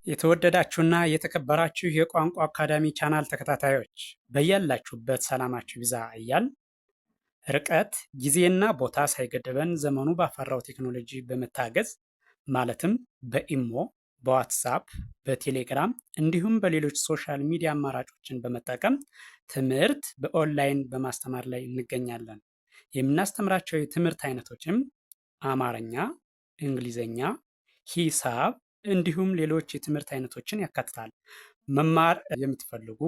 የተወደዳችሁና የተከበራችሁ የቋንቋ አካዳሚ ቻናል ተከታታዮች በያላችሁበት ሰላማችሁ ይብዛ እያል ርቀት ጊዜና ቦታ ሳይገድበን ዘመኑ ባፈራው ቴክኖሎጂ በመታገዝ ማለትም በኢሞ፣ በዋትሳፕ፣ በቴሌግራም እንዲሁም በሌሎች ሶሻል ሚዲያ አማራጮችን በመጠቀም ትምህርት በኦንላይን በማስተማር ላይ እንገኛለን። የምናስተምራቸው የትምህርት አይነቶችም አማርኛ፣ እንግሊዝኛ፣ ሂሳብ እንዲሁም ሌሎች የትምህርት አይነቶችን ያካትታል። መማር የምትፈልጉ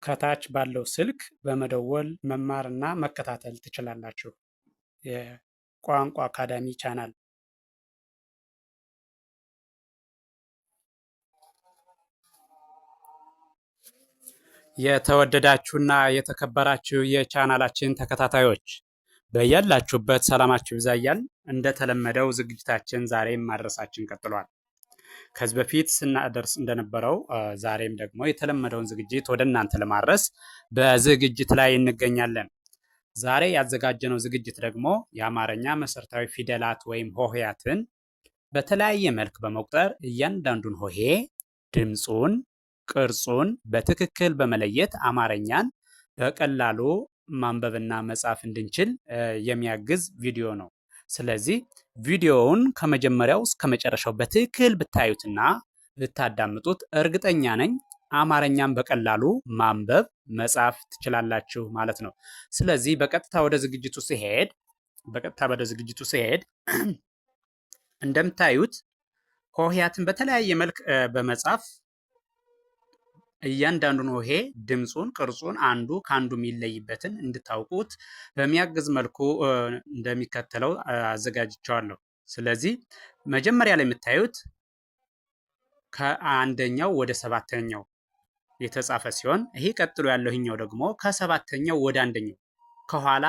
ከታች ባለው ስልክ በመደወል መማርና መከታተል ትችላላችሁ። የቋንቋ አካዳሚ ቻናል የተወደዳችሁና የተከበራችሁ የቻናላችን ተከታታዮች በያላችሁበት ሰላማችሁ ይብዛ እያልን እንደተለመደው ዝግጅታችን ዛሬም ማድረሳችን ቀጥሏል። ከዚህ በፊት ስናደርስ እንደነበረው ዛሬም ደግሞ የተለመደውን ዝግጅት ወደ እናንተ ለማድረስ በዝግጅት ላይ እንገኛለን። ዛሬ ያዘጋጀነው ዝግጅት ደግሞ የአማርኛ መሰረታዊ ፊደላት ወይም ሆሄያትን በተለያየ መልክ በመቁጠር እያንዳንዱን ሆሄ ድምፁን፣ ቅርጹን በትክክል በመለየት አማርኛን በቀላሉ ማንበብና መጻፍ እንድንችል የሚያግዝ ቪዲዮ ነው። ስለዚህ ቪዲዮውን ከመጀመሪያው እስከ መጨረሻው በትክክል ብታዩትና ብታዳምጡት እርግጠኛ ነኝ አማርኛን በቀላሉ ማንበብ መጻፍ ትችላላችሁ ማለት ነው። ስለዚህ በቀጥታ ወደ ዝግጅቱ ሲሄድ እንደምታዩት ሆሄያትን በተለያየ መልክ በመጻፍ እያንዳንዱን ሆሄ ድምፁን፣ ቅርጹን አንዱ ከአንዱ የሚለይበትን እንድታውቁት በሚያግዝ መልኩ እንደሚከተለው አዘጋጅቸዋለሁ። ስለዚህ መጀመሪያ ላይ የምታዩት ከአንደኛው ወደ ሰባተኛው የተጻፈ ሲሆን ይሄ ቀጥሎ ያለው ይሄኛው ደግሞ ከሰባተኛው ወደ አንደኛው ከኋላ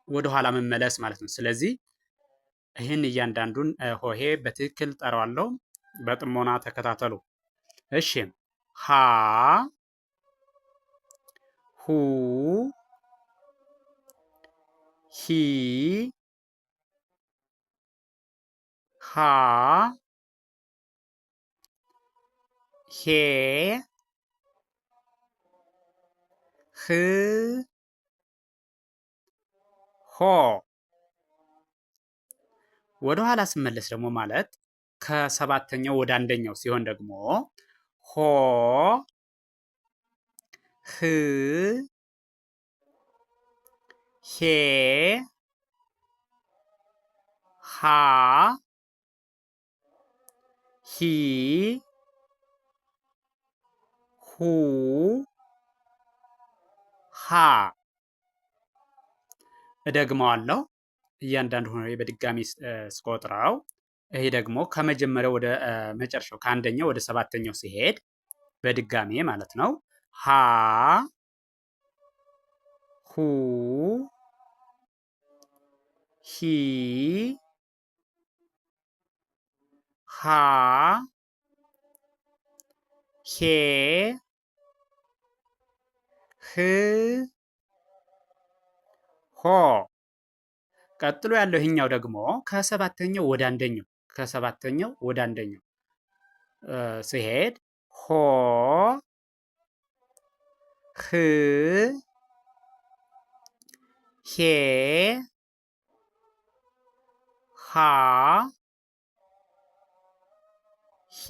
ወደ ኋላ መመለስ ማለት ነው። ስለዚህ ይህን እያንዳንዱን ሆሄ በትክክል ጠራዋለሁ። በጥሞና ተከታተሉ። እሺ ሀ ሁ ሂ ሃ ሄ ህ ሆ። ወደ ኋላ ስመለስ ደግሞ ማለት ከሰባተኛው ወደ አንደኛው ሲሆን ደግሞ ሆ ህ ሄ ሃ ሂ ሁ ሃ። እደግመዋለሁ እያንዳንዱ ሆኖ በድጋሚ ስቆጥረው ይሄ ደግሞ ከመጀመሪያው ወደ መጨረሻው ከአንደኛው ወደ ሰባተኛው ሲሄድ በድጋሚ ማለት ነው። ሀ ሁ ሂ ሃ ሄ ህ ሆ። ቀጥሎ ያለው ይሄኛው ደግሞ ከሰባተኛው ወደ አንደኛው ሲሄድ ሆ ህ ሄ ሃ ሂ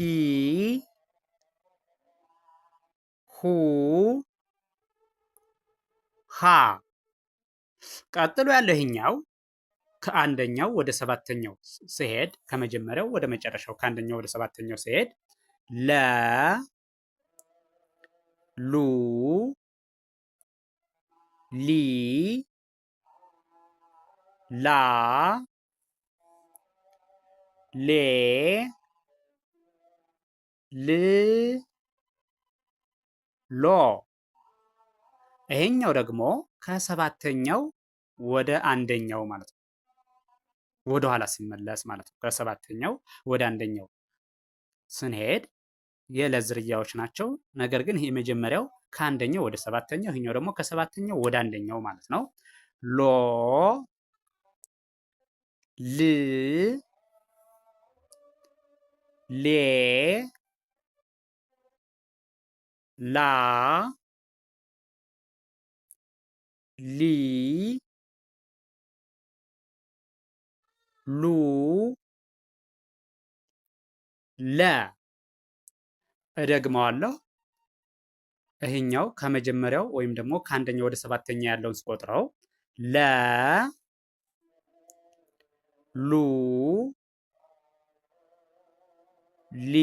ሁ ሃ። ቀጥሎ ያለው ይሄኛው ከአንደኛው ወደ ሰባተኛው ሲሄድ ከመጀመሪያው ወደ መጨረሻው ከአንደኛው ወደ ሰባተኛው ሲሄድ ለ ሉ ሊ ላ ሌ ል ሎ። ይሄኛው ደግሞ ከሰባተኛው ወደ አንደኛው ማለት ነው። ወደ ኋላ ሲመለስ ማለት ነው። ከሰባተኛው ወደ አንደኛው ስንሄድ የለ ዝርያዎች ናቸው። ነገር ግን ይሄ የመጀመሪያው ከአንደኛው ወደ ሰባተኛው፣ ይሄኛው ደግሞ ከሰባተኛው ወደ አንደኛው ማለት ነው። ሎ ል ሌ ላ ሊ ሉ ለ እደግመዋለሁ። ይሄኛው ከመጀመሪያው ወይም ደግሞ ከአንደኛው ወደ ሰባተኛ ያለውን ስቆጥረው ለ ሉ ሊ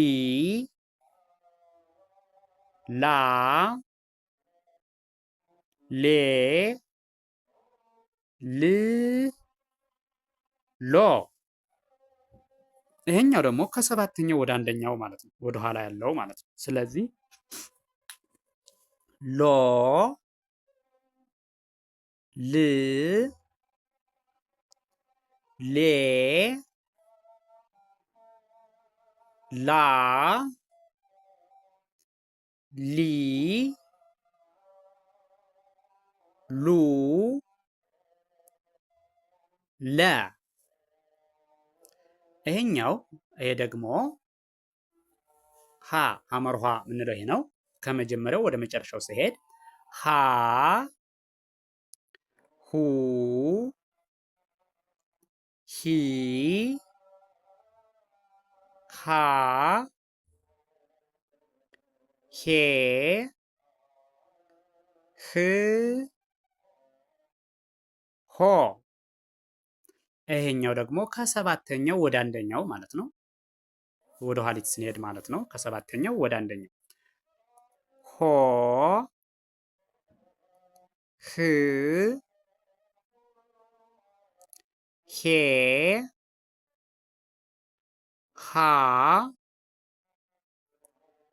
ላ ሌ ል ሎ። ይሄኛው ደግሞ ከሰባተኛው ወደ አንደኛው ማለት ነው፣ ወደ ኋላ ያለው ማለት ነው። ስለዚህ ሎ ል ሌ ላ ሊ ሉ ለ። ይሄኛው ይሄ ደግሞ ሀ ሐመርኋ የምንለው ይሄ ነው። ከመጀመሪያው ወደ መጨረሻው ሲሄድ ሀ ሁ ሂ ሃ ሄ ህ ሆ። ይሄኛው ደግሞ ከሰባተኛው ወደ አንደኛው ማለት ነው። ወደ ኋሊት ስንሄድ ማለት ነው። ከሰባተኛው ወደ አንደኛው ሆ ህ ሄ ሃ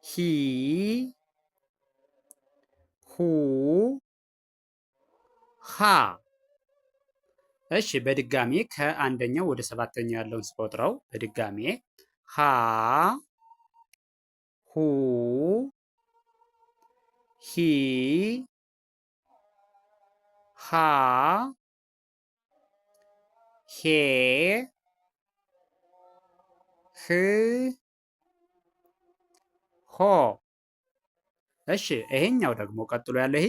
ሂ ሁ ሃ። እሺ በድጋሜ ከአንደኛው ወደ ሰባተኛው ያለውን ስቆጥረው በድጋሜ ሃ ሁ ሂ ሃ ሄ ህ ሆ። እሺ ይሄኛው ደግሞ ቀጥሎ ያለው ይሄ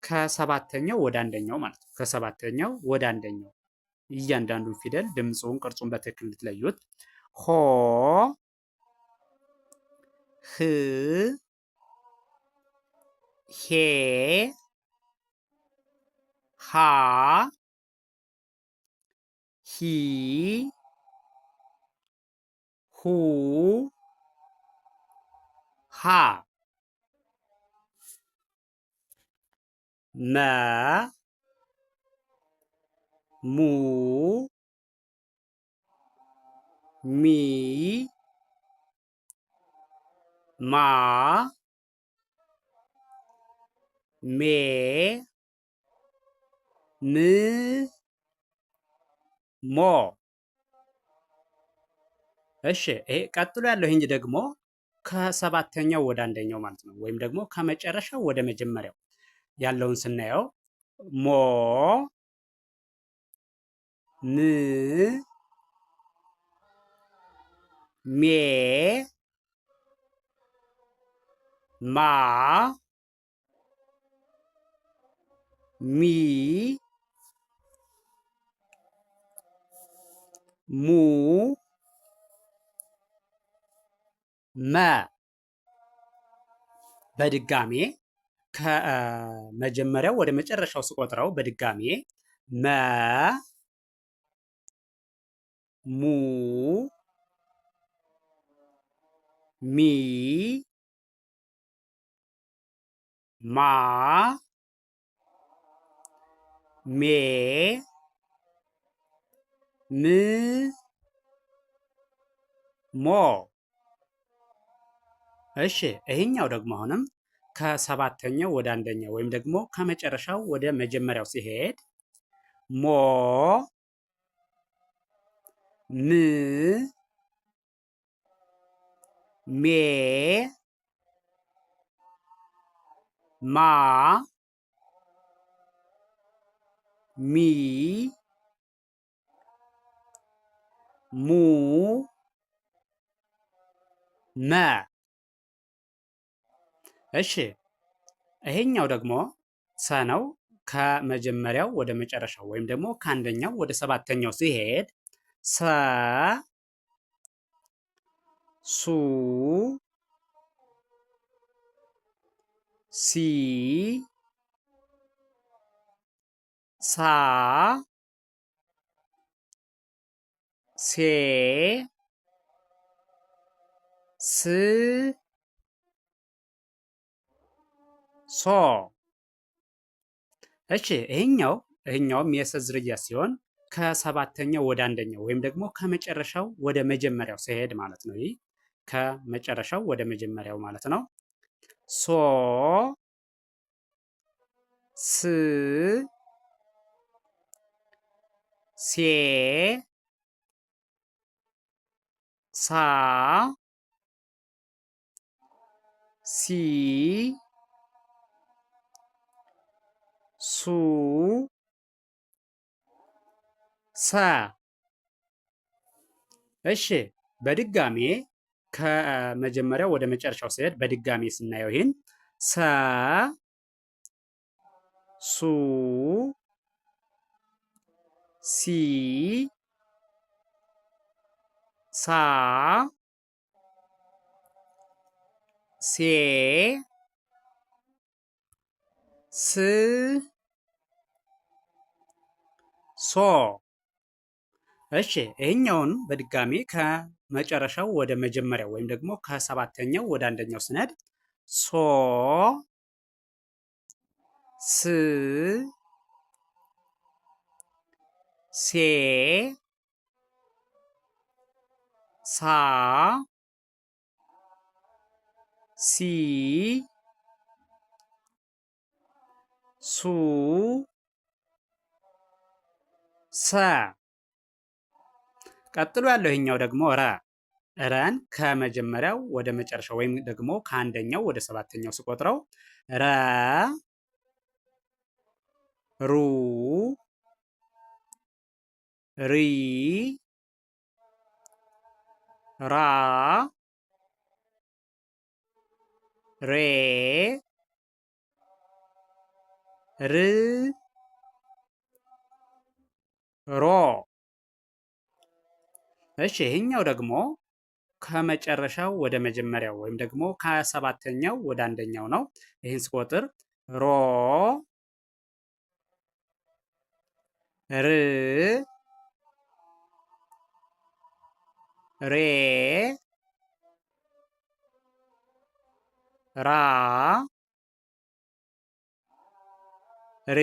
ከሰባተኛው ወደ አንደኛው ማለት ነው። ከሰባተኛው ወደ አንደኛው እያንዳንዱን ፊደል ድምፁን፣ ቅርጹን በትክክል እንድትለዩት ሆ ህ ሄ ሃ ሂ ሁ ሃ መ ሙ ሚ ማ ሜ ም ሞ። እሺ ይሄ ቀጥሎ ያለው ይሄ ደግሞ ከሰባተኛው ወደ አንደኛው ማለት ነው። ወይም ደግሞ ከመጨረሻው ወደ መጀመሪያው ያለውን ስናየው ሞ ም ሜ ማ ሚ ሙ መ። በድጋሜ ከመጀመሪያው ወደ መጨረሻው ስቆጥረው በድጋሜ መ ሙ ሚ ማ ሜ ም ሞ። እሺ ይሄኛው ደግሞ አሁንም ከሰባተኛው ወደ አንደኛው ወይም ደግሞ ከመጨረሻው ወደ መጀመሪያው ሲሄድ ሞ ም ሜ ማ ሚ ሙ መ። እሺ ይሄኛው ደግሞ ሰ ነው። ከመጀመሪያው ወደ መጨረሻው ወይም ደግሞ ከአንደኛው ወደ ሰባተኛው ሲሄድ ሰ ሱ ሲ ሳ ሴ ስ ሶ። እሺ ይሄኛውም የሰ ዝርያ ሲሆን ከሰባተኛው ወደ አንደኛው ወይም ደግሞ ከመጨረሻው ወደ መጀመሪያው ሲሄድ ማለት ነው። ይህ ከመጨረሻው ወደ መጀመሪያው ማለት ነው። ሶ ስ ሴ ሳ ሲ ሱ ሰ። እሺ በድጋሜ ከመጀመሪያው ወደ መጨረሻው ሲሄድ በድጋሜ ስናየው ይህን ሰ ሱ ሲ ሳ ሴ ስ ሶ። እሺ ይሄኛውን በድጋሚ ከመጨረሻው ወደ መጀመሪያው ወይም ደግሞ ከሰባተኛው ወደ አንደኛው ስነድ ሶ ስ ሴ ሳ ሲ ሱ ሰ። ቀጥሎ ያለው ይሄኛው ደግሞ ረ። ረን ከመጀመሪያው ወደ መጨረሻው ወይም ደግሞ ከአንደኛው ወደ ሰባተኛው ስቆጥረው ረ ሩ ሪ ራ ሬ ር ሮ። እሺ ይሄኛው ደግሞ ከመጨረሻው ወደ መጀመሪያው ወይም ደግሞ ከሰባተኛው ወደ አንደኛው ነው። ይህን ስቆጥር ሮ ር ሬ ራ ሪ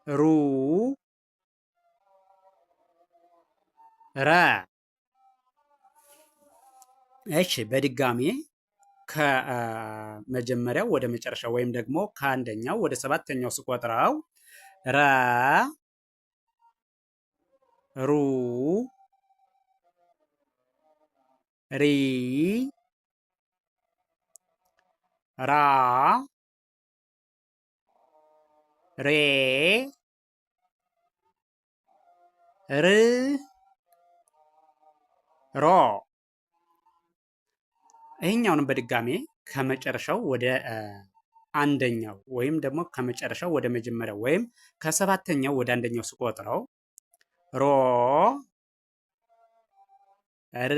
ሩ ረ። እሺ በድጋሚ ከመጀመሪያው ወደ መጨረሻው ወይም ደግሞ ከአንደኛው ወደ ሰባተኛው ስቆጥረው ረ ሩ ሪ ራ ሬ ር ሮ። ይሄኛውንም በድጋሜ ከመጨረሻው ወደ አንደኛው ወይም ደግሞ ከመጨረሻው ወደ መጀመሪያው ወይም ከሰባተኛው ወደ አንደኛው ስቆጥረው ሮ ር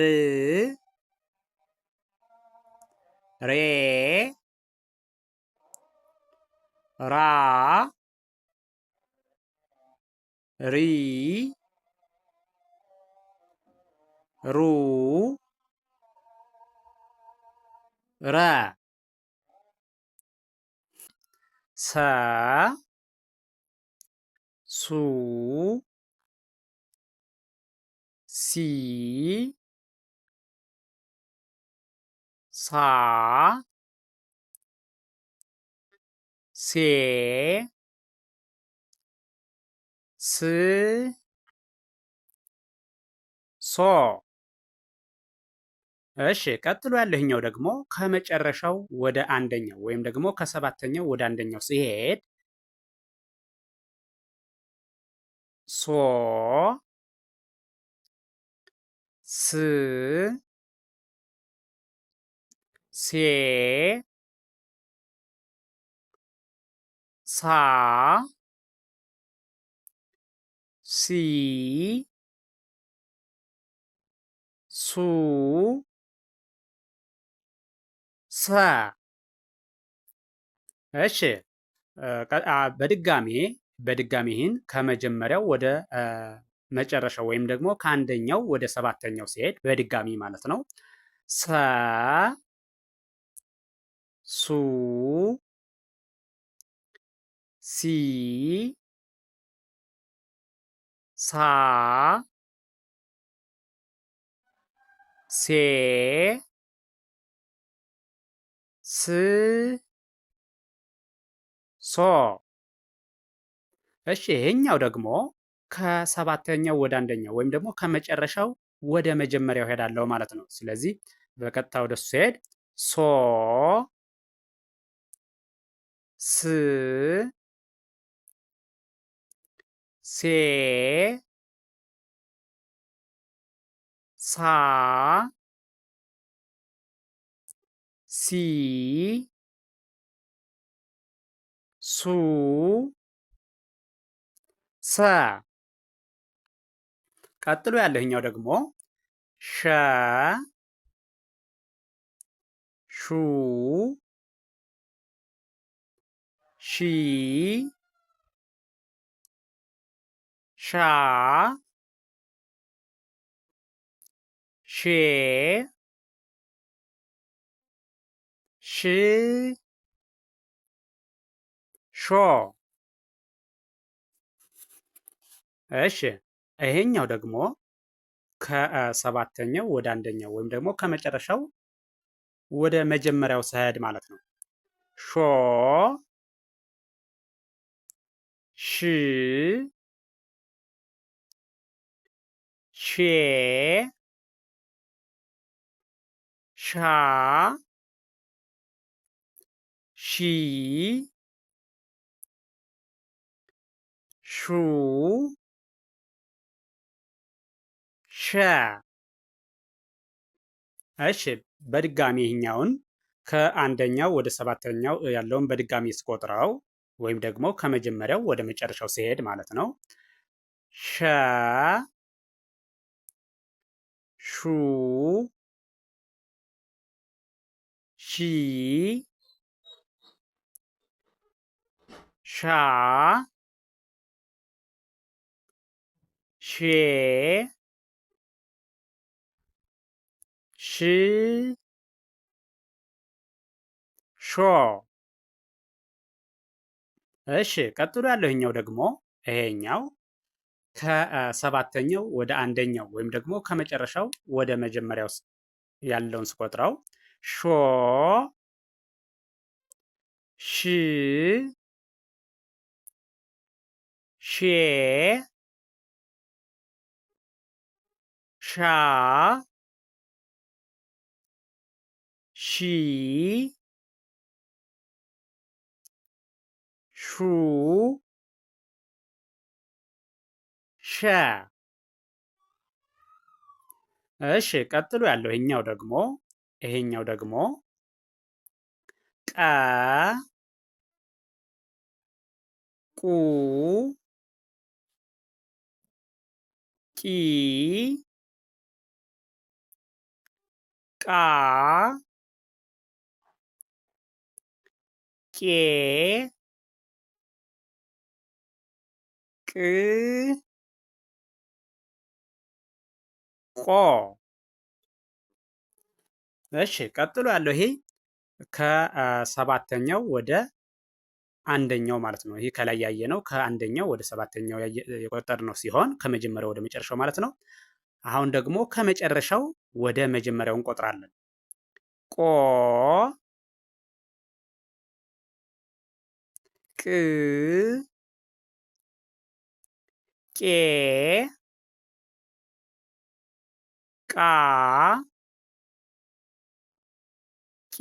ሬ ራ ሪ ሩ ረ ሰ ሱ ሲ ሳ ሴ ስ ሶ። እሺ ቀጥሎ ያለህኛው ደግሞ ከመጨረሻው ወደ አንደኛው ወይም ደግሞ ከሰባተኛው ወደ አንደኛው ሲሄድ ሶ ስ ሴ ሳ ሲ ሱ ሰ። እሺ በድጋሜ ይህን ከመጀመሪያው ወደ መጨረሻው ወይም ደግሞ ከአንደኛው ወደ ሰባተኛው ሲሄድ በድጋሚ ማለት ነው። ሰ ሱ ሲ ሳ ሴ ስ ሶ። እሺ ይሄኛው ደግሞ ከሰባተኛው ወደ አንደኛው ወይም ደግሞ ከመጨረሻው ወደ መጀመሪያው ሄዳለሁ ማለት ነው። ስለዚህ በቀጥታ ወደ እሱ ሲሄድ ሶ ስ ሴ ሳ ሲ ሱ ሰ። ቀጥሎ ያለኛው ደግሞ ሸ ሹ ሺ ሻ ሼ ሽ ሾ። እሺ ይሄኛው ደግሞ ከሰባተኛው ወደ አንደኛው ወይም ደግሞ ከመጨረሻው ወደ መጀመሪያው ስሄድ ማለት ነው። ሾ ሽ ሼ ሻ ሺ ሹ ሸ። እሺ በድጋሚ ይህኛውን ከአንደኛው ወደ ሰባተኛው ያለውን በድጋሚ ስቆጥረው ወይም ደግሞ ከመጀመሪያው ወደ መጨረሻው ሲሄድ ማለት ነው። ሸ ሹ ሺ ሻ ሼ ሽ ሾ። እሺ ቀጥሎ ያለው ይሄኛው ደግሞ ይሄኛው ከሰባተኛው ወደ አንደኛው ወይም ደግሞ ከመጨረሻው ወደ መጀመሪያው ያለውን ስቆጥረው ሾ ሽ ሼ ሻ ሺ ሹ ሸ። እሺ ቀጥሎ ያለው ይሄኛው ደግሞ ቀ ቁ ቂ ቃ ቄ ቅ ቆ። እሺ ቀጥሎ ያለው ይሄ ከሰባተኛው ወደ አንደኛው ማለት ነው። ይሄ ከላይ ያየነው ከአንደኛው ወደ ሰባተኛው የቆጠርነው ሲሆን ከመጀመሪያው ወደ መጨረሻው ማለት ነው። አሁን ደግሞ ከመጨረሻው ወደ መጀመሪያው እንቆጥራለን። ቆ ቅ ቄ ቃ ቂ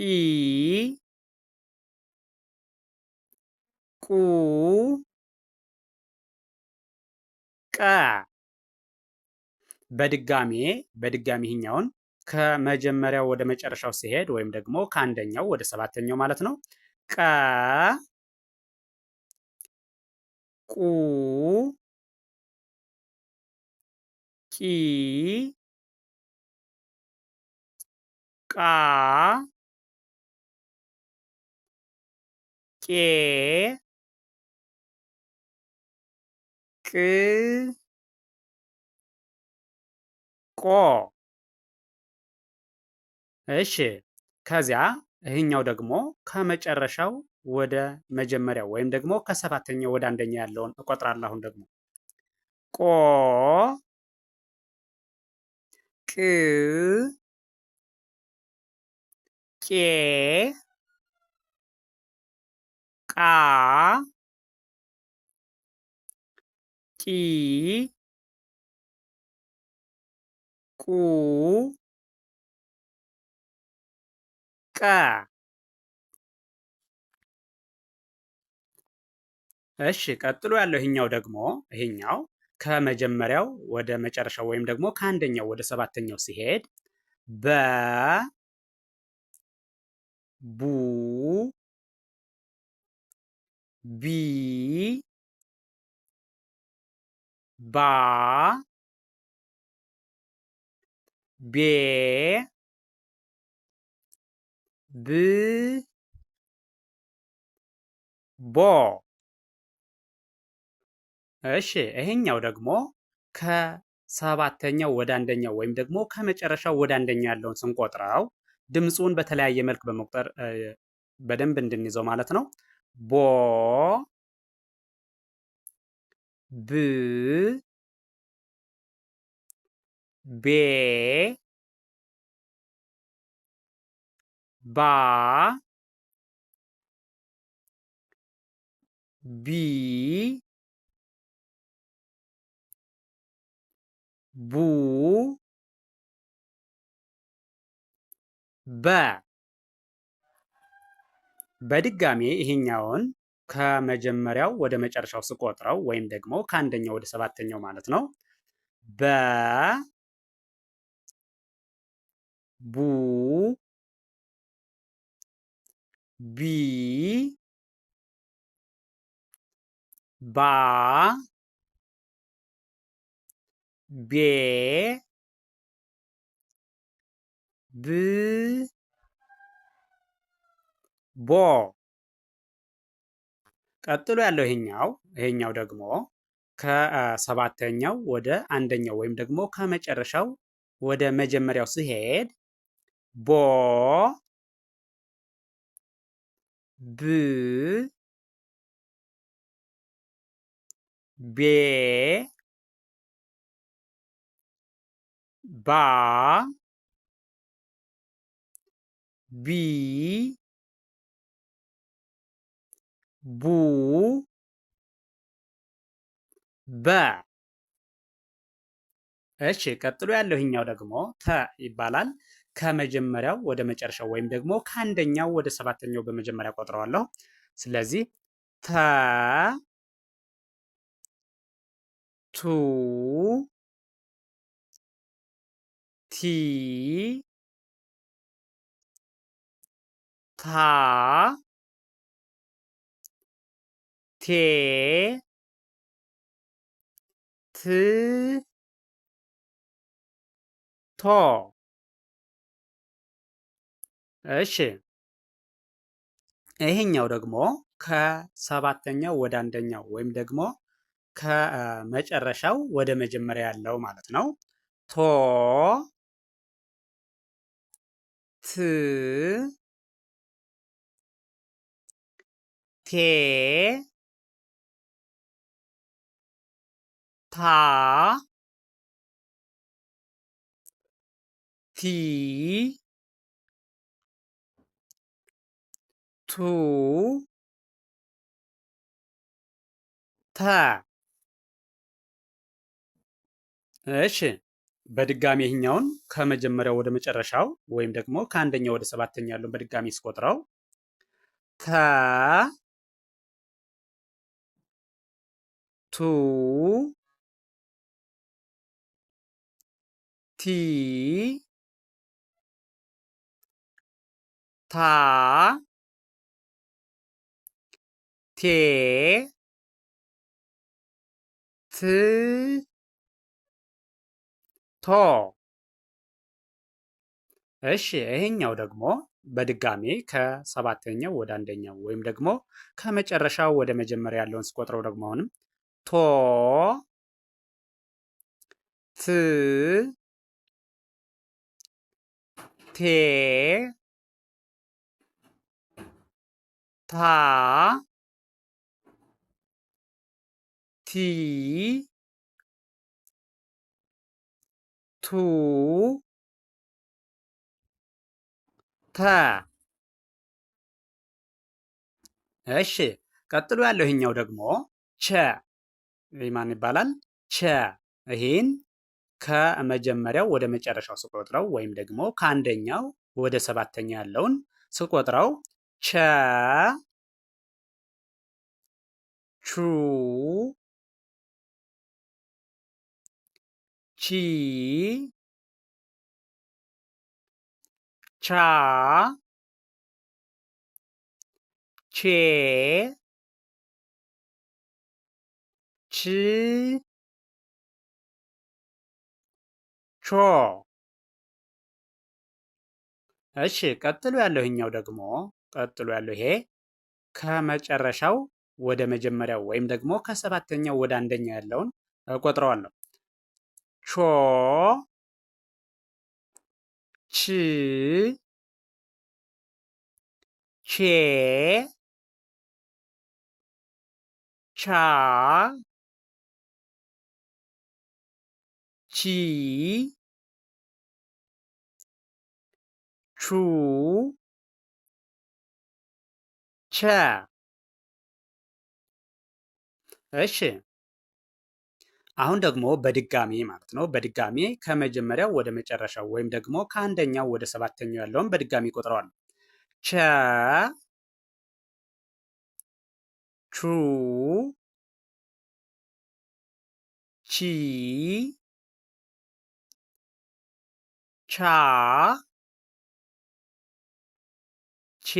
ቁ ቀ። በድጋሜ ይህኛውን ከመጀመሪያው ወደ መጨረሻው ሲሄድ ወይም ደግሞ ከአንደኛው ወደ ሰባተኛው ማለት ነው። ቀ ቁ ቂ ቃ ቄ ቅ ቆ። እሺ ከዚያ ይህኛው ደግሞ ከመጨረሻው ወደ መጀመሪያው ወይም ደግሞ ከሰባተኛው ወደ አንደኛ ያለውን እቆጥራለሁ። አሁን ደግሞ ቆ ቅ ቄ ቃ ቂ ቁ ቀ። እሺ ቀጥሎ ያለው ይሄኛው ደግሞ ይሄኛው ከመጀመሪያው ወደ መጨረሻው ወይም ደግሞ ከአንደኛው ወደ ሰባተኛው ሲሄድ በ ቡ ቢ ባ ቤ ብ ቦ። እሺ ይሄኛው ደግሞ ከሰባተኛው ወደ አንደኛው ወይም ደግሞ ከመጨረሻው ወደ አንደኛው ያለውን ስንቆጥረው ድምፁን በተለያየ መልክ በመቁጠር በደንብ እንድንይዘው ማለት ነው። ቦ ብ ቤ ባ ቢ ቡ በ። በድጋሜ ይሄኛውን ከመጀመሪያው ወደ መጨረሻው ስቆጥረው ወይም ደግሞ ከአንደኛው ወደ ሰባተኛው ማለት ነው። በ ቡ ቢ ባ ቤ ብ ቦ። ቀጥሎ ያለው ይሄኛው ደግሞ ከሰባተኛው ወደ አንደኛው ወይም ደግሞ ከመጨረሻው ወደ መጀመሪያው ሲሄድ ቦ ብ ቤ ባ ቢ ቡ በ። እሺ ቀጥሎ ያለው ይሄኛው ደግሞ ተ ይባላል። ከመጀመሪያው ወደ መጨረሻው ወይም ደግሞ ከአንደኛው ወደ ሰባተኛው በመጀመሪያ ቆጥረዋለሁ። ስለዚህ ተ ቱ ቲ ታ ቴ ት ቶ። እሺ ይሄኛው ደግሞ ከሰባተኛው ወደ አንደኛው ወይም ደግሞ ከመጨረሻው ወደ መጀመሪያ ያለው ማለት ነው። ቶ ት ቴ ታ ቲ ቱ ተ። እሺ በድጋሚ ይህኛውን ከመጀመሪያው ወደ መጨረሻው ወይም ደግሞ ከአንደኛው ወደ ሰባተኛ ያለውን በድጋሚ ስቆጥረው ተ ቱ ቲ ታ ቴ ት ቶ። እሺ ይሄኛው ደግሞ በድጋሜ ከሰባተኛው ወደ አንደኛው ወይም ደግሞ ከመጨረሻው ወደ መጀመሪያ ያለውን ስቆጥረው ደግሞ አሁንም ቶ ት ቴ ታ ቲ ቱ ተ። እሺ ቀጥሎ ያለው ይሄኛው ደግሞ ቸ። ይህ ማን ይባላል? ቸ። ይሄን ከመጀመሪያው ወደ መጨረሻው ስቆጥረው ወይም ደግሞ ከአንደኛው ወደ ሰባተኛ ያለውን ስቆጥረው ቸ ቹ ቺ ቻ ቼ ች ቾ። እሺ ቀጥሎ ያለው ይሄኛው ደግሞ ይሄ ከመጨረሻው ወደ መጀመሪያው ወይም ደግሞ ከሰባተኛው ወደ አንደኛው ያለውን እቆጥረዋለሁ። ቾ ች ቼ ቻ ቺ ቹ ቸ። እሺ አሁን ደግሞ በድጋሚ ማለት ነው። በድጋሚ ከመጀመሪያው ወደ መጨረሻው ወይም ደግሞ ከአንደኛው ወደ ሰባተኛው ያለውን በድጋሚ ቆጥረዋል። ቸ ቹ ቺ ቻ ቼ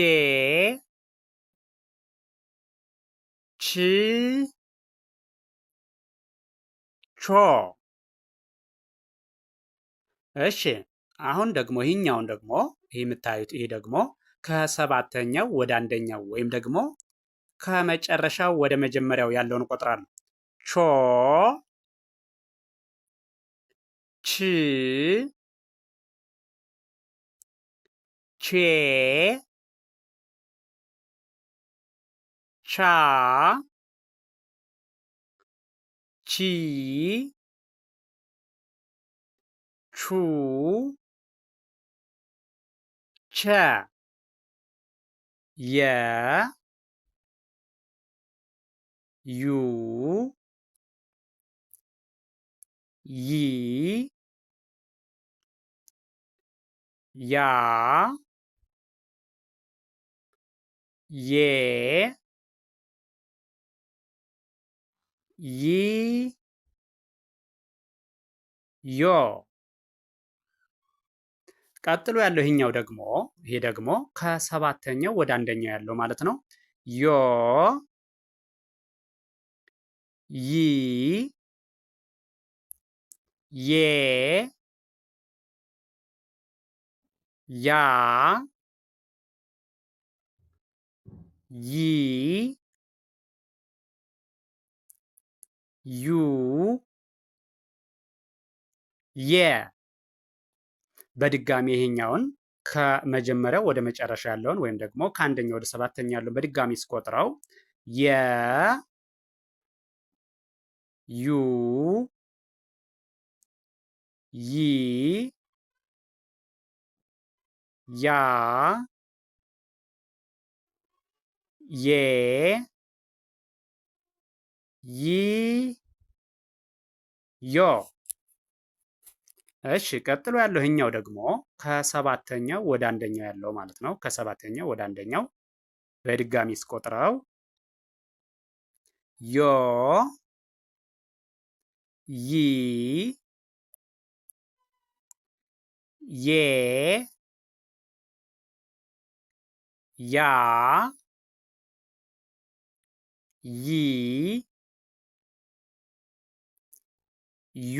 ች ቾ። እሺ አሁን ደግሞ ይሄኛውን ደግሞ ይሄ የምታዩት ይሄ ደግሞ ከሰባተኛው ወደ አንደኛው ወይም ደግሞ ከመጨረሻው ወደ መጀመሪያው ያለውን እቆጥራለሁ። ቾ ች ቼ ቻ ቺ ቹ ቸ የ ዩ ይ ያ ዬ ይ ዮ። ቀጥሎ ያለው ይሄኛው ደግሞ ይሄ ደግሞ ከሰባተኛው ወደ አንደኛው ያለው ማለት ነው። ዮ ይ ዬ ያ ይ ዩ የ። በድጋሚ ይሄኛውን ከመጀመሪያው ወደ መጨረሻ ያለውን ወይም ደግሞ ከአንደኛው ወደ ሰባተኛ ያለውን በድጋሚ ስቆጥረው የ ዩ ይ ያ ዬ ይ ዮ። እሺ ቀጥሎ ያለው ይሄኛው ደግሞ ከሰባተኛው ወደ አንደኛው ያለው ማለት ነው። ከሰባተኛው ወደ አንደኛው በድጋሚ ስቆጥረው ዮ ይ የ ያ ይ ዩ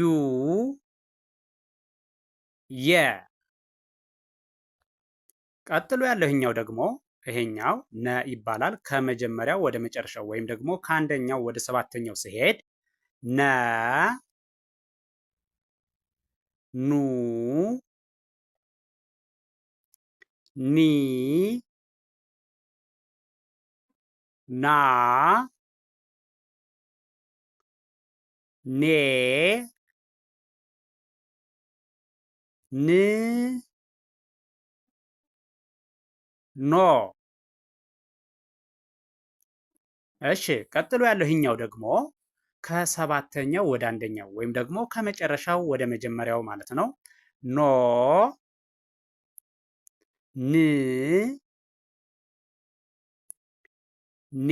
የ ቀጥሎ ያለው ይሄኛው ደግሞ ይሄኛው ነ ይባላል። ከመጀመሪያው ወደ መጨረሻው ወይም ደግሞ ከአንደኛው ወደ ሰባተኛው ሲሄድ ነ ኑ ኒ ና ኔ ን ኖ። እሺ ቀጥሎ ያለው ይህኛው ደግሞ ከሰባተኛው ወደ አንደኛው ወይም ደግሞ ከመጨረሻው ወደ መጀመሪያው ማለት ነው። ኖ ን ኔ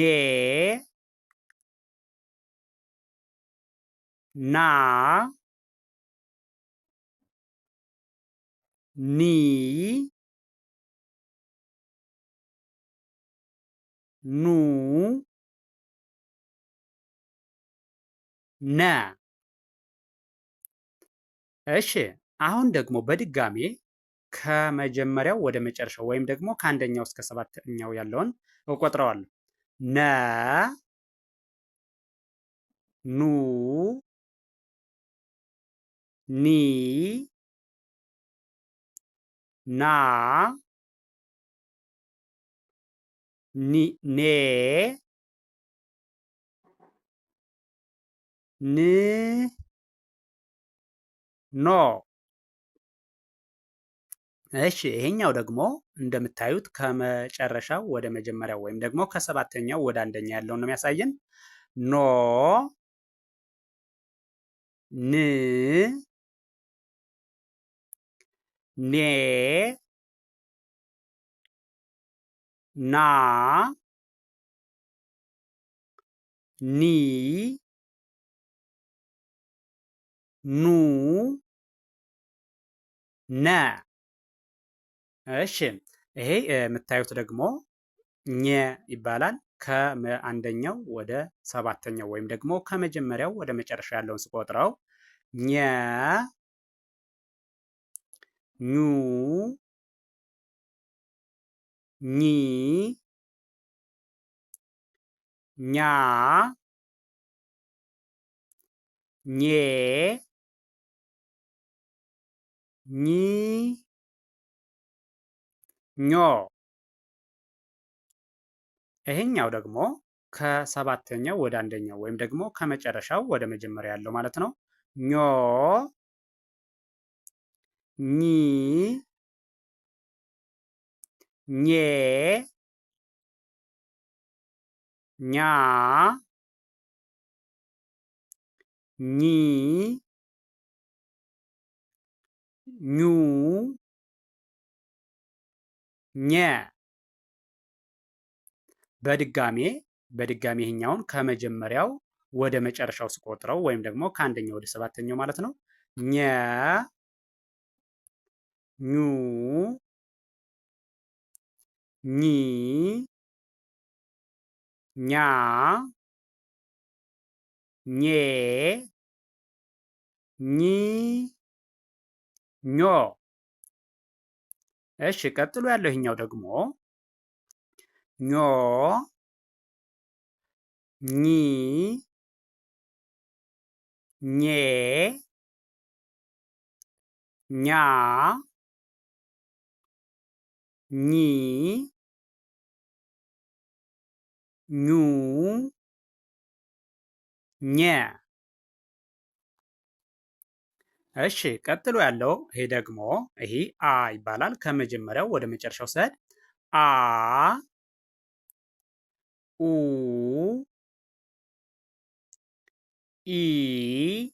ና ኒ ኑ ነ። እሺ አሁን ደግሞ በድጋሜ ከመጀመሪያው ወደ መጨረሻው ወይም ደግሞ ከአንደኛው እስከ ሰባተኛው ያለውን እቆጥረዋለሁ። ነ ኑ ኒ ና ኔ ን ኖ። እሺ ይሄኛው ደግሞ እንደምታዩት ከመጨረሻው ወደ መጀመሪያው ወይም ደግሞ ከሰባተኛው ወደ አንደኛ ያለውን ነው የሚያሳየን። ኖ ን ኔ ና ኒ ኑ ነ። እሺ ይሄ የምታዩት ደግሞ ኘ ይባላል። ከአንደኛው ወደ ሰባተኛው ወይም ደግሞ ከመጀመሪያው ወደ መጨረሻ ያለውን ስቆጥረው ኘ ኙ ኚ ኛ ኜ ኚ ኞ። ይሄኛው ደግሞ ከሰባተኛው ወደ አንደኛው ወይም ደግሞ ከመጨረሻው ወደ መጀመሪያ ያለው ማለት ነው። ኞ ኚ ኜ ኛ ኚ ኙ ኘ። በድጋሜ ይሄኛውን ከመጀመሪያው ወደ መጨረሻው ስቆጥረው ወይም ደግሞ ከአንደኛው ወደ ሰባተኛው ማለት ነው። ኘ ኙ ኚ ኛ ኜ ኚ ኞ። እሺ ቀጥሎ ያለው ይሄኛው ደግሞ ኞ ኚ ኜ ኛ ኚ ኙ ኘ። እሺ ቀጥሎ ያለው ይሄ ደግሞ ይሄ አ ይባላል። ከመጀመሪያው ወደ መጨረሻው ስሄድ አ ኡ ኢ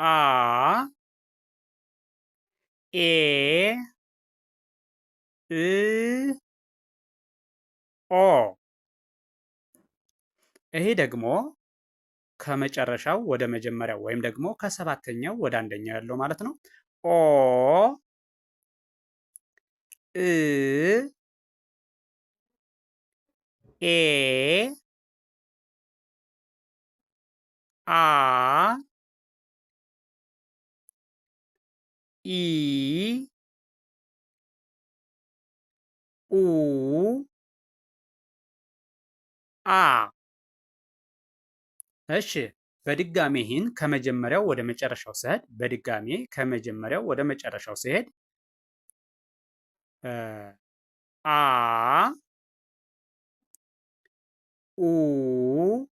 አ ኤ እ ኦ። ይሄ ደግሞ ከመጨረሻው ወደ መጀመሪያው ወይም ደግሞ ከሰባተኛው ወደ አንደኛው ያለው ማለት ነው። ኦ እ ኤ አ ኢ ኡ አ። እሺ በድጋሜ ይህን ከመጀመሪያው ወደ መጨረሻው ስሄድ በድጋሜ ከመጀመሪያው ወደ መጨረሻው ስሄድ አ ኡ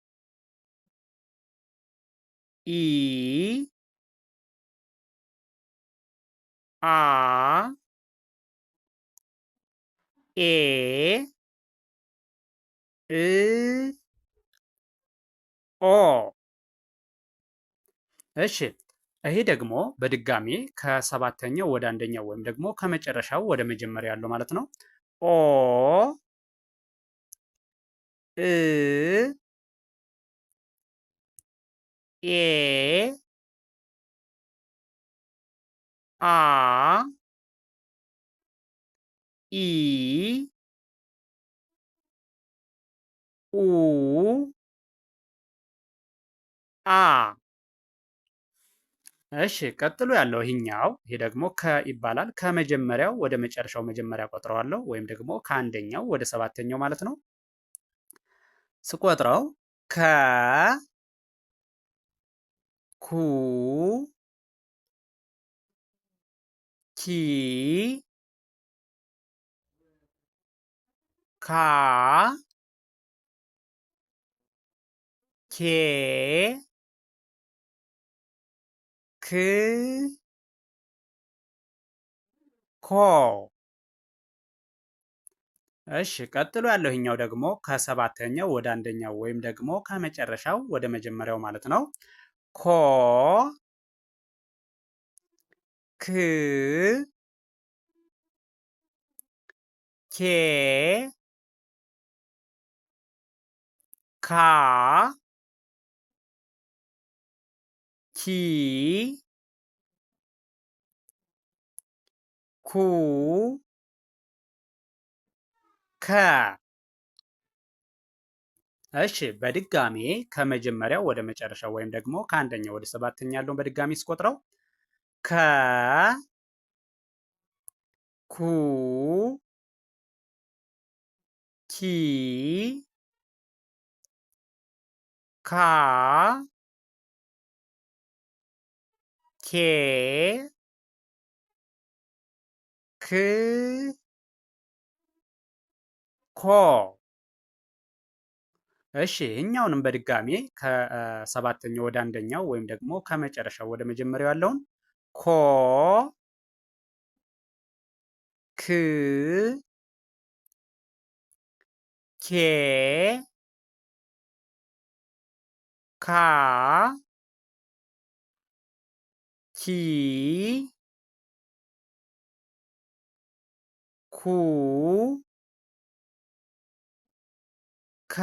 ኢ አ ኤ እ ኦ። እሺ ይሄ ደግሞ በድጋሜ ከሰባተኛው ወደ አንደኛው ወይም ደግሞ ከመጨረሻው ወደ መጀመሪያ ያለው ማለት ነው። ኦ እ ኤ አ ኢ ኡ አ። እሺ ቀጥሎ ያለው ይሄኛው ይሄ ደግሞ ከ ይባላል። ከመጀመሪያው ወደ መጨረሻው መጀመሪያ ቆጥረዋለሁ ወይም ደግሞ ከአንደኛው ወደ ሰባተኛው ማለት ነው። ስቆጥረው ከ ኩ ኪ ካ ኬ ክ ኮ። እሺ ቀጥሎ ያለው ይሄኛው ደግሞ ከሰባተኛው ወደ አንደኛው ወይም ደግሞ ከመጨረሻው ወደ መጀመሪያው ማለት ነው። ኮ ክ ኬ ካ ኪ ኩ ከ። እሺ በድጋሜ ከመጀመሪያው ወደ መጨረሻው ወይም ደግሞ ከአንደኛው ወደ ሰባተኛ ያለውን በድጋሜ ስቆጥረው ከ ኩ ኪ ካ ኬ ክ ኮ። እሺ እኛውንም በድጋሜ ከሰባተኛው ወደ አንደኛው ወይም ደግሞ ከመጨረሻው ወደ መጀመሪያው ያለውን ኮ ክ ኬ ካ ኪ ኩ ከ።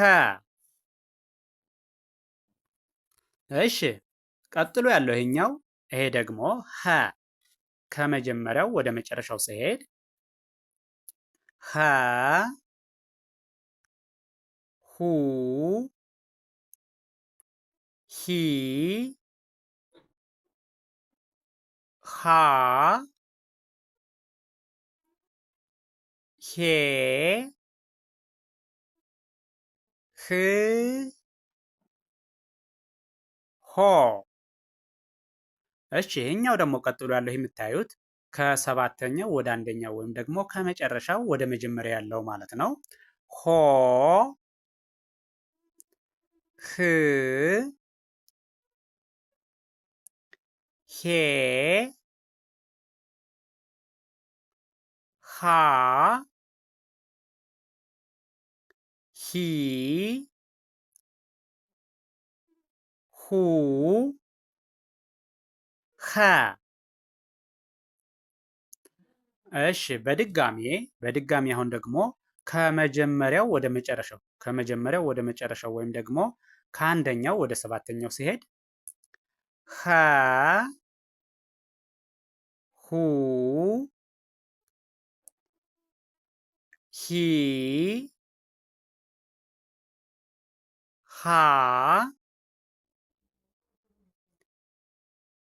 እሺ ቀጥሎ ያለው ይሄኛው ይሄ ደግሞ ሀ ከመጀመሪያው ወደ መጨረሻው ሲሄድ ሀ ሁ ሂ ሃ ሄ ህ ሆ። እሺ ይሄኛው ደግሞ ቀጥሎ ያለው የምታዩት ከሰባተኛው ወደ አንደኛው ወይም ደግሞ ከመጨረሻው ወደ መጀመሪያ ያለው ማለት ነው። ሆ ህ ሄ ሃ ሂ ሁ ኸ። እሺ በድጋሚ አሁን ደግሞ ከመጀመሪያው ወደ መጨረሻው ወይም ደግሞ ከአንደኛው ወደ ሰባተኛው ሲሄድ ኸ ሁ ሂ ሃ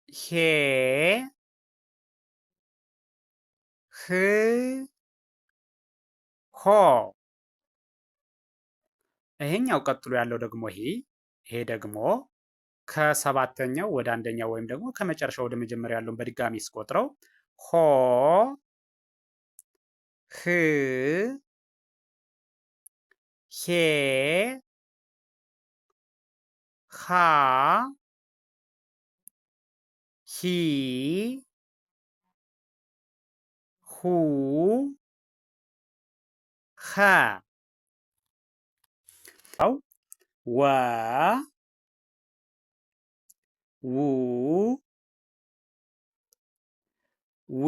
ሄ ህ ሆ። ይሄኛው ቀጥሎ ያለው ደግሞ ይሄ ደግሞ ከሰባተኛው ወደ አንደኛው ወይም ደግሞ ከመጨረሻው ወደ መጀመሪያ ያለውን በድጋሚ ስቆጥረው ሆ ህ ሄ ሃ ሂ ሁ ኸ ወ ው ዊ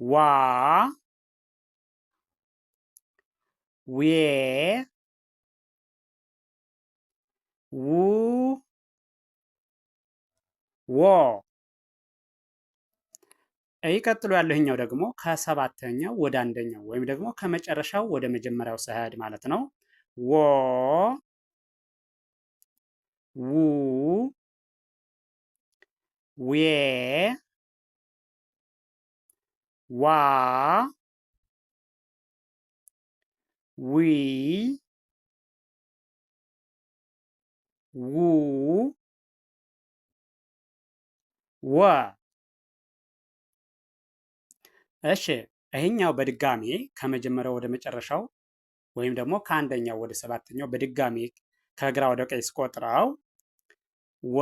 ዋ ዌ ው ዎ። ቀጥሎ ያለህኛው ደግሞ ከሰባተኛው ወደ አንደኛው ወይም ደግሞ ከመጨረሻው ወደ መጀመሪያው ስሄድ ማለት ነው። ወ ው ዌ ዋ ዊ ው ወ። እሺ ይሄኛው በድጋሚ ከመጀመሪያው ወደ መጨረሻው ወይም ደግሞ ከአንደኛው ወደ ሰባተኛው በድጋሚ ከግራ ወደ ቀኝ ስቆጥረው ወ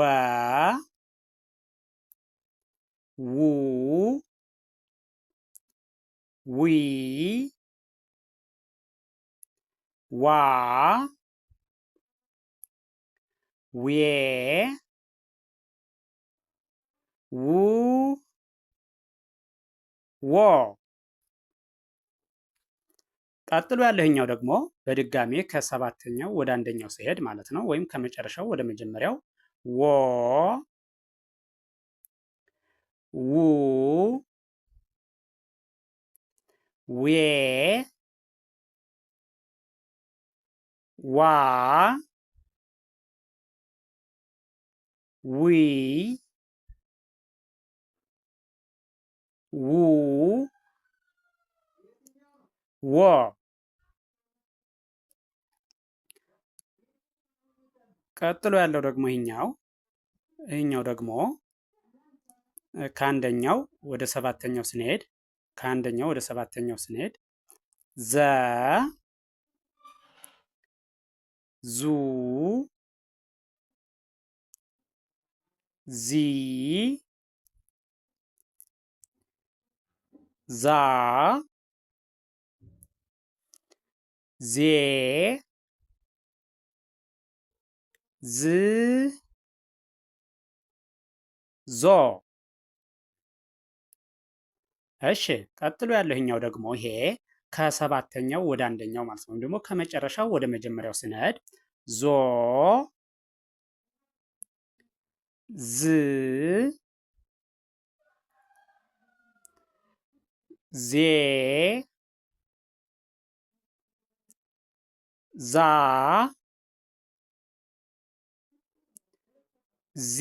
ው ዊ ዋ ዌ ው ዎ። ቀጥሎ ያለህኛው ደግሞ በድጋሜ ከሰባተኛው ወደ አንደኛው ሲሄድ ማለት ነው፣ ወይም ከመጨረሻው ወደ መጀመሪያው ወ ው ዌ ዋ ዊ ው ዎ። ቀጥሎ ያለው ደግሞ ይሄኛው ደግሞ ከአንደኛው ወደ ሰባተኛው ስንሄድ ዘ ዙ ዚ ዛ ዜ ዝ ዞ። እሺ ቀጥሎ ያለህኛው ደግሞ ይሄ ከሰባተኛው ወደ አንደኛው ማለት ነው፣ ወይም ደግሞ ከመጨረሻው ወደ መጀመሪያው ስንሄድ ዞ ዝ ዜ ዛ ዚ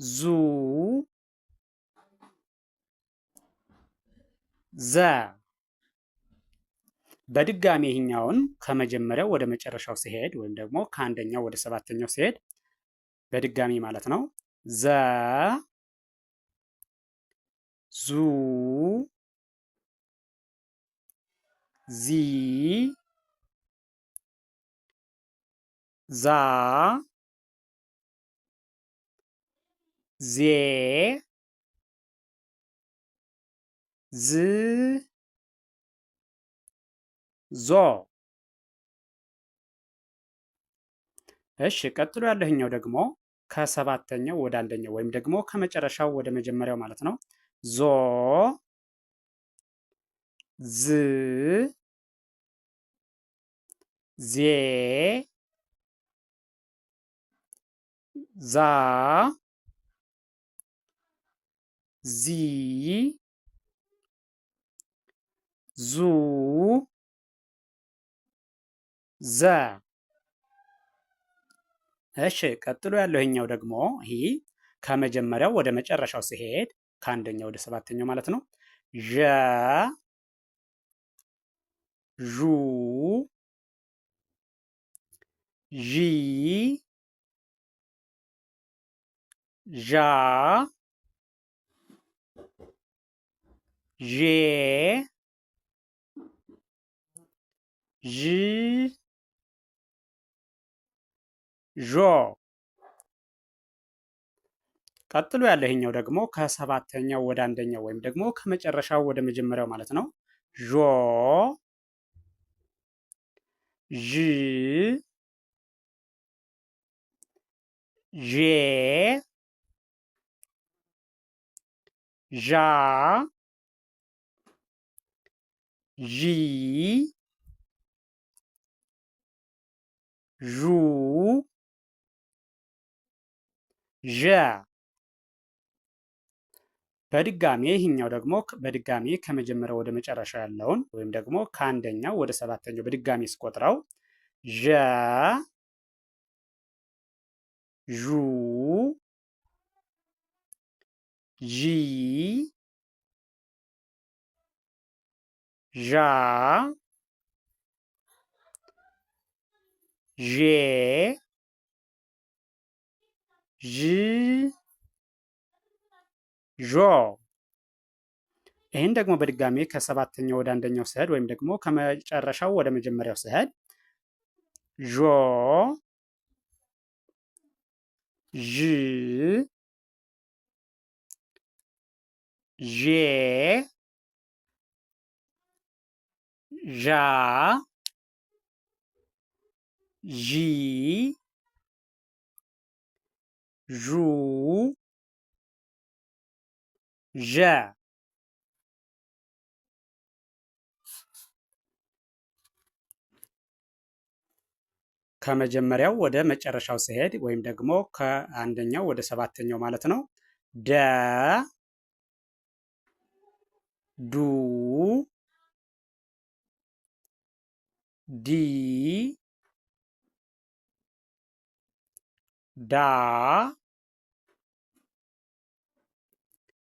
ዙ ዘ። በድጋሚ ይህኛውን ከመጀመሪያው ወደ መጨረሻው ሲሄድ ወይም ደግሞ ከአንደኛው ወደ ሰባተኛው ሲሄድ በድጋሚ ማለት ነው። ዘ ዙ ዚ ዛ ዜ ዝ ዞ። እሺ ቀጥሎ ያለህኛው ደግሞ ከሰባተኛው ወደ አንደኛው ወይም ደግሞ ከመጨረሻው ወደ መጀመሪያው ማለት ነው። ዞ ዝ ዜ ዛ ዚ ዙ ዘ። እሺ ቀጥሎ ያለው ይሄኛው ደግሞ ይሄ ከመጀመሪያው ወደ መጨረሻው ሲሄድ ከአንደኛው ወደ ሰባተኛው ማለት ነው። ዠ ዡ ዢ ዣ ዤ ዥ ዦ። ቀጥሎ ያለ ይሄኛው ደግሞ ከሰባተኛው ወደ አንደኛው ወይም ደግሞ ከመጨረሻው ወደ መጀመሪያው ማለት ነው። ዦ ዥ ዤ ዣ ዢ ዡ ዠ። በድጋሜ ይህኛው ደግሞ በድጋሜ ከመጀመሪያው ወደ መጨረሻው ያለውን ወይም ደግሞ ከአንደኛው ወደ ሰባተኛው በድጋሜ ስቆጥረው ዠ ዡ ዢ ዣ ዤ ዥ ዦ። ይህን ደግሞ በድጋሜ ከሰባተኛው ወደ አንደኛው ስሄድ ወይም ደግሞ ከመጨረሻው ወደ መጀመሪያው ስሄድ ዦ ዥ ዤ ዣ ዢ ዡ ዠ። ከመጀመሪያው ወደ መጨረሻው ሲሄድ ወይም ደግሞ ከአንደኛው ወደ ሰባተኛው ማለት ነው። ደ ዱ ዲ ዳ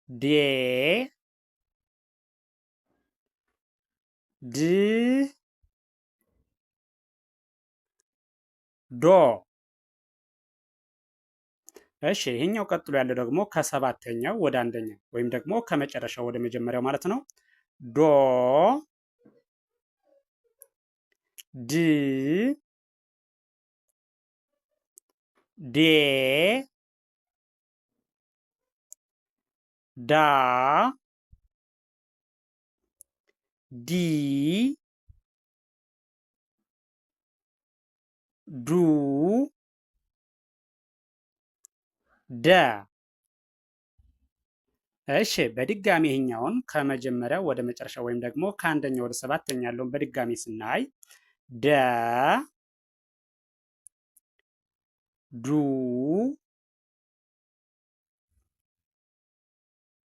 ዴ ድ ዶ። እሺ ይሄኛው ቀጥሎ ያለው ደግሞ ከሰባተኛው ወደ አንደኛው ወይም ደግሞ ከመጨረሻው ወደ መጀመሪያው ማለት ነው። ዶ ድ ዴ ዳ ዲ ዱ ደ። እሺ በድጋሚ ይሄኛውን ከመጀመሪያው ወደ መጨረሻው ወይም ደግሞ ከአንደኛው ወደ ሰባተኛ ያለውን በድጋሚ ስናይ ደ ዱ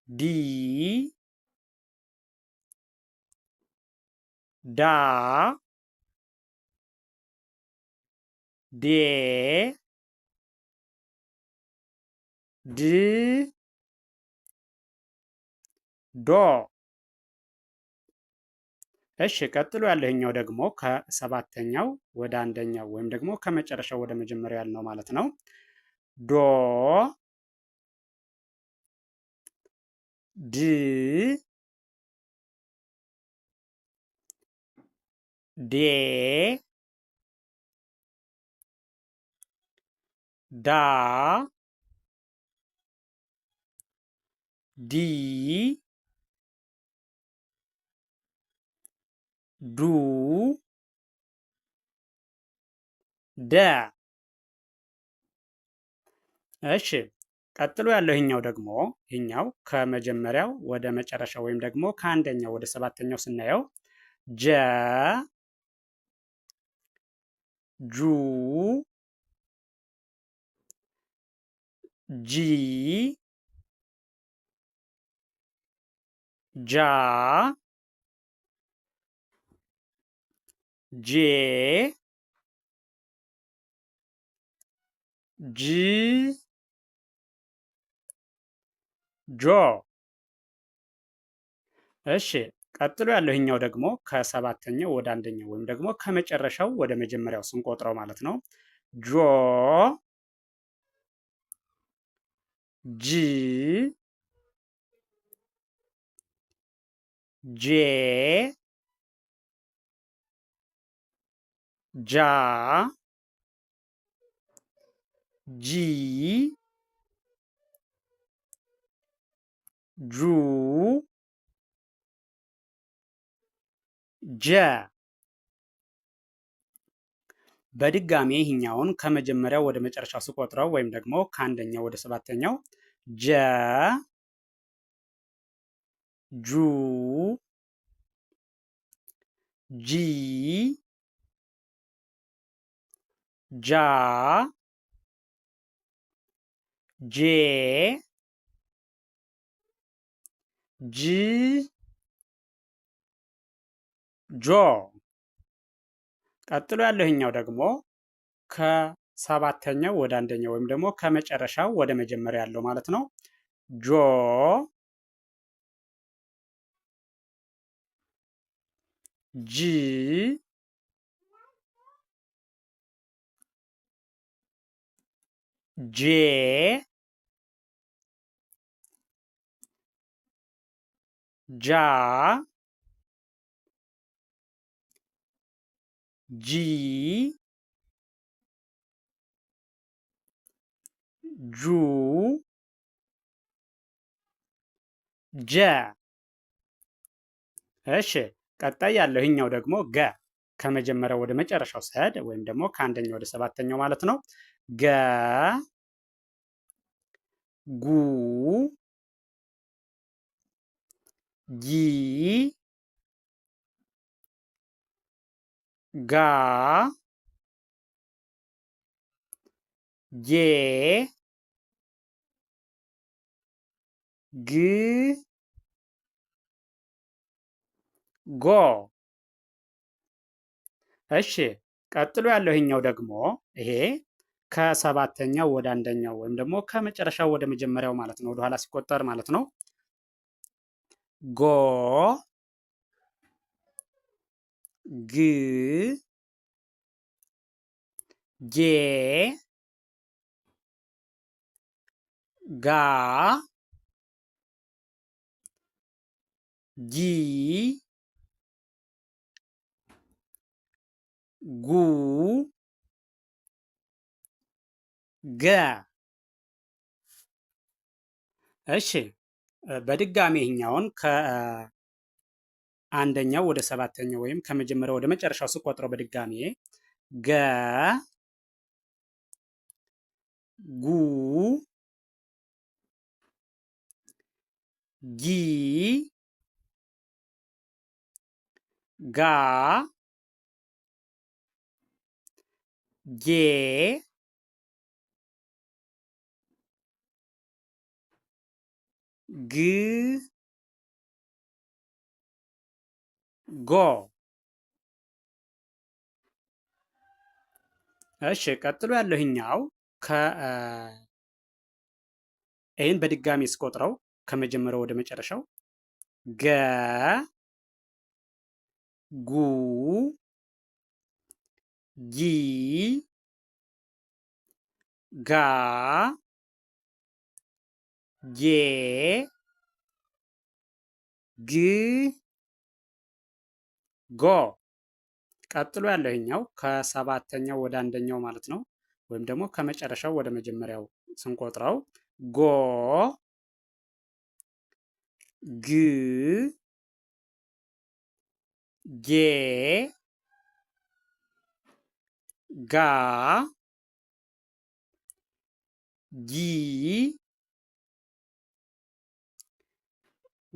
ዲ ዳ ዴ ድ ዶ። እሺ ቀጥሎ ያለኛው ደግሞ ከሰባተኛው ወደ አንደኛው ወይም ደግሞ ከመጨረሻው ወደ መጀመሪያው ያልነው ማለት ነው። ዶ ድ ዴ ዳ ዲ ዱ ደ። እሺ ቀጥሎ ያለው ይሄኛው ደግሞ ይሄኛው ከመጀመሪያው ወደ መጨረሻው ወይም ደግሞ ከአንደኛው ወደ ሰባተኛው ስናየው ጀ ጁ ጂ ጃ ጄ ጅ ጆ። እሺ ቀጥሎ ያለው ይሄኛው ደግሞ ከሰባተኛው ወደ አንደኛው ወይም ደግሞ ከመጨረሻው ወደ መጀመሪያው ስንቆጥረው ማለት ነው። ጆ ጂ ጄ ጃ ጂ ጁ ጀ። በድጋሜ ይህኛውን ከመጀመሪያው ወደ መጨረሻው ስቆጥረው ወይም ደግሞ ከአንደኛው ወደ ሰባተኛው ጀ ጁ ጂ ጃ ጄ ጅ ጆ። ቀጥሎ ያለው ይሄኛው ደግሞ ከሰባተኛው ወደ አንደኛው ወይም ደግሞ ከመጨረሻው ወደ መጀመሪያ ያለው ማለት ነው። ጆ ጂ ጄ ጃ ጂ ጁ ጀ። እሺ ቀጣይ ያለው ይሄኛው ደግሞ ገ ከመጀመሪያው ወደ መጨረሻው ስሄድ ወይም ደግሞ ከአንደኛው ወደ ሰባተኛው ማለት ነው። ገ ጉ ጊ ጋ ጌ ግ ጎ። እሺ ቀጥሎ ያለው ይሄኛው ደግሞ ይሄ ከሰባተኛው ወደ አንደኛው ወይም ደግሞ ከመጨረሻው ወደ መጀመሪያው ማለት ነው፣ ወደኋላ ሲቆጠር ማለት ነው። ጎ ግ ጌ ጋ ጊ ጉ ገ። እሺ በድጋሚ ይህኛውን ከአንደኛው ወደ ሰባተኛው ወይም ከመጀመሪያው ወደ መጨረሻው ስቆጥረው በድጋሚ ገ ጉ ጊ ጋ ጌ ግ ጎ። እሺ ቀጥሎ ያለው ይሄኛው ይህን በድጋሚ ስቆጥረው ከመጀመሪያው ወደ መጨረሻው ገ ጉ ጊ ጋ ጌ ግ ጎ። ቀጥሎ ያለው ይሄኛው ከሰባተኛው ወደ አንደኛው ማለት ነው፣ ወይም ደግሞ ከመጨረሻው ወደ መጀመሪያው ስንቆጥረው ጎ ግ ጌ ጋ ጊ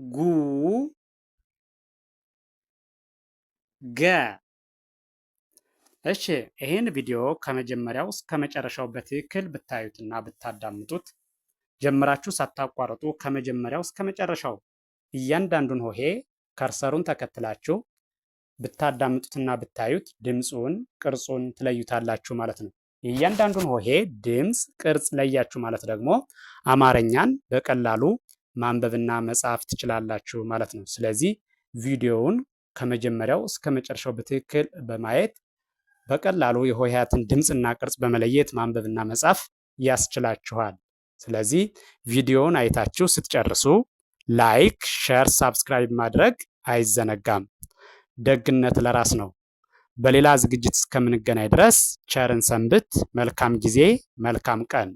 ጉ ገ። እሺ ይህን ቪዲዮ ከመጀመሪያው እስከ መጨረሻው በትክክል ብታዩትና ብታዳምጡት ጀምራችሁ ሳታቋርጡ ከመጀመሪያው እስከ መጨረሻው እያንዳንዱን ሆሄ ከርሰሩን ተከትላችሁ ብታዳምጡትና ብታዩት ድምፁን ቅርጹን ትለዩታላችሁ ማለት ነው። የእያንዳንዱን ሆሄ ድምፅ ቅርጽ ለያችሁ ማለት ደግሞ አማርኛን በቀላሉ ማንበብና መጻፍ ትችላላችሁ ማለት ነው። ስለዚህ ቪዲዮውን ከመጀመሪያው እስከ መጨረሻው በትክክል በማየት በቀላሉ የሆሄያትን ድምፅና ቅርጽ በመለየት ማንበብና መጻፍ ያስችላችኋል። ስለዚህ ቪዲዮውን አይታችሁ ስትጨርሱ ላይክ፣ ሼር፣ ሳብስክራይብ ማድረግ አይዘነጋም። ደግነት ለራስ ነው። በሌላ ዝግጅት እስከምንገናኝ ድረስ ቸርን ሰንብት። መልካም ጊዜ፣ መልካም ቀን